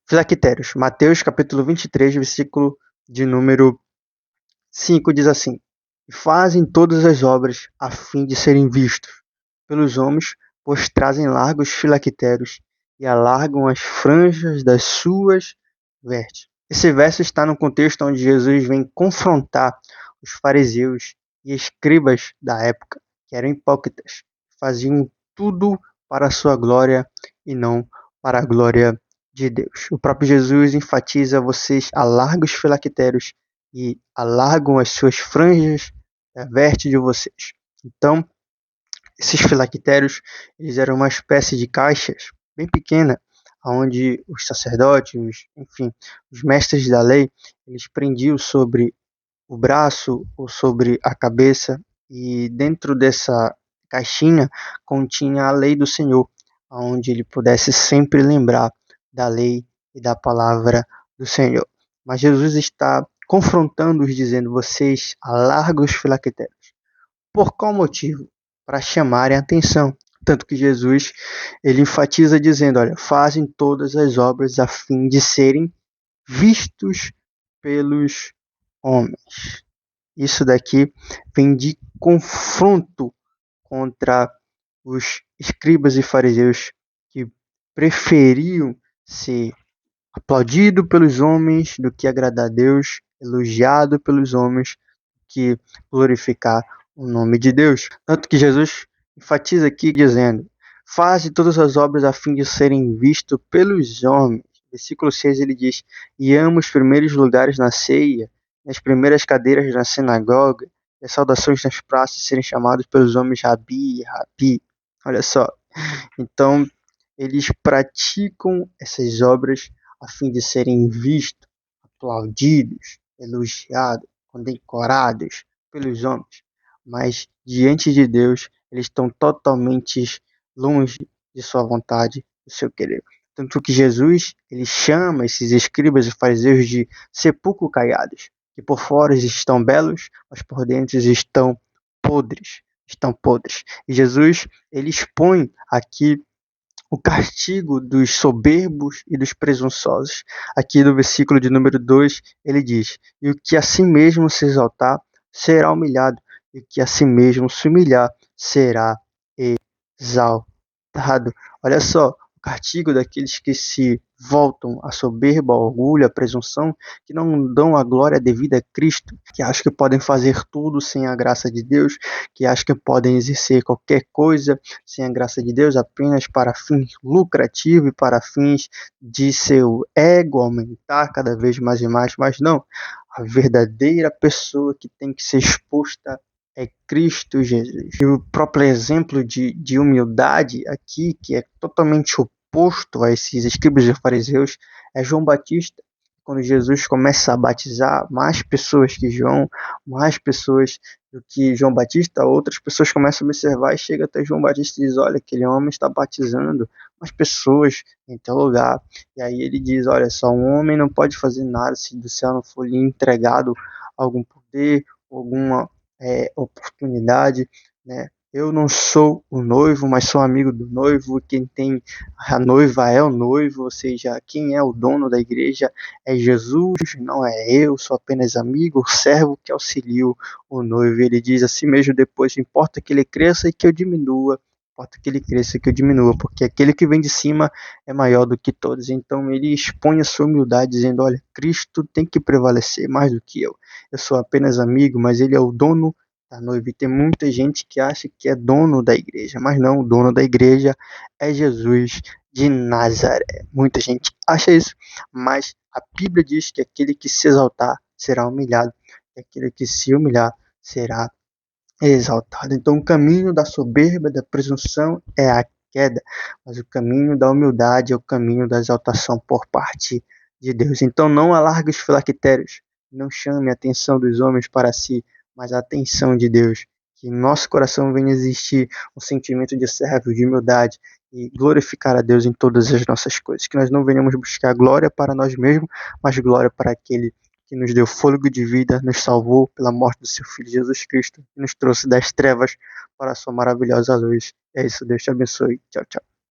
Filactérios. Mateus capítulo 23, versículo de número 5 diz assim: E fazem todas as obras a fim de serem vistos pelos homens, pois trazem largos filactérios e alargam as franjas das suas vestes. Esse verso está no contexto onde Jesus vem confrontar os fariseus e escribas da época, que eram hipócritas, faziam tudo para a sua glória e não para a glória de Deus. O próprio Jesus enfatiza: vocês alargam os filactérios e alargam as suas franjas da veste de vocês. Então, esses filactérios, eles eram uma espécie de caixas bem pequena, onde os sacerdotes, enfim, os mestres da lei, eles prendiam sobre o braço ou sobre a cabeça, e dentro dessa caixinha continha a lei do Senhor, onde ele pudesse sempre lembrar da lei e da palavra do Senhor. Mas Jesus está confrontando-os, dizendo: vocês alargam os filactérios. Por qual motivo? Para chamarem a atenção. Tanto que Jesus, ele enfatiza dizendo: olha, fazem todas as obras a fim de serem vistos pelos homens. Isso daqui vem de confronto contra os escribas e fariseus, que preferiam ser aplaudido pelos homens do que agradar a Deus, elogiado pelos homens que glorificar o nome de Deus. Tanto que Jesus enfatiza aqui dizendo: faze todas as obras a fim de serem vistos pelos homens. Versículo 6 ele diz: e ama os primeiros lugares na ceia, nas primeiras cadeiras na sinagoga, e as saudações nas praças serem chamados pelos homens Rabi, Rabi. Olha só. Então, eles praticam essas obras a fim de serem vistos, aplaudidos, elogiados, condecorados pelos homens. Mas diante de Deus, eles estão totalmente longe de sua vontade, do seu querer. Tanto que Jesus, ele chama esses escribas e fariseus de sepulcro caiados, que por fora estão belos, mas por dentro estão podres. E Jesus, ele expõe aqui o castigo dos soberbos e dos presunçosos. Aqui no versículo de número 2, ele diz: e o que a si mesmo se exaltar será humilhado, e o que a si mesmo se humilhar será exaltado. Olha só, o castigo daqueles que se voltam à soberba, ao orgulho, à presunção, que não dão a glória devida a Cristo, que acham que podem fazer tudo sem a graça de Deus, que acham que podem exercer qualquer coisa sem a graça de Deus, apenas para fins lucrativos e para fins de seu ego aumentar cada vez mais e mais, mas não. A verdadeira pessoa que tem que ser exposta é Cristo Jesus. E o próprio exemplo de humildade aqui, que é totalmente oposto a esses escribas e fariseus, é João Batista. Quando Jesus começa a batizar mais pessoas que João, mais pessoas do que João Batista, outras pessoas começam a observar e chega até João Batista e diz: olha, aquele homem está batizando mais pessoas em teu lugar. E aí ele diz: olha só, um homem não pode fazer nada se do céu não for lhe entregado algum poder, alguma oportunidade, né? Eu não sou o noivo, mas sou amigo do noivo. Quem tem a noiva é o noivo, ou seja, quem é o dono da igreja é Jesus, não é eu, sou apenas amigo, servo que auxilio o noivo. Ele diz assim mesmo depois: importa que ele cresça e que eu diminua, importa que ele cresça e que eu diminua, porque aquele que vem de cima é maior do que todos. Então ele expõe a sua humildade, dizendo: olha, Cristo tem que prevalecer mais do que eu. Eu sou apenas amigo, mas ele é o dono da noiva. E tem muita gente que acha que é dono da igreja, mas não, o dono da igreja é Jesus de Nazaré. Muita gente acha isso, mas a Bíblia diz que aquele que se exaltar será humilhado, e aquele que se humilhar será exaltado. Então, o caminho da soberba, da presunção é a queda, mas o caminho da humildade é o caminho da exaltação por parte de Deus. Então, não alargue os filactérios, não chame a atenção dos homens para si, mas a atenção de Deus. Que em nosso coração venha existir um sentimento de servo, de humildade, e glorificar a Deus em todas as nossas coisas. Que nós não venhamos buscar glória para nós mesmos, mas glória para aquele que nos deu fôlego de vida, nos salvou pela morte do seu Filho Jesus Cristo, e nos trouxe das trevas para a sua maravilhosa luz. É isso, Deus te abençoe. Tchau, tchau.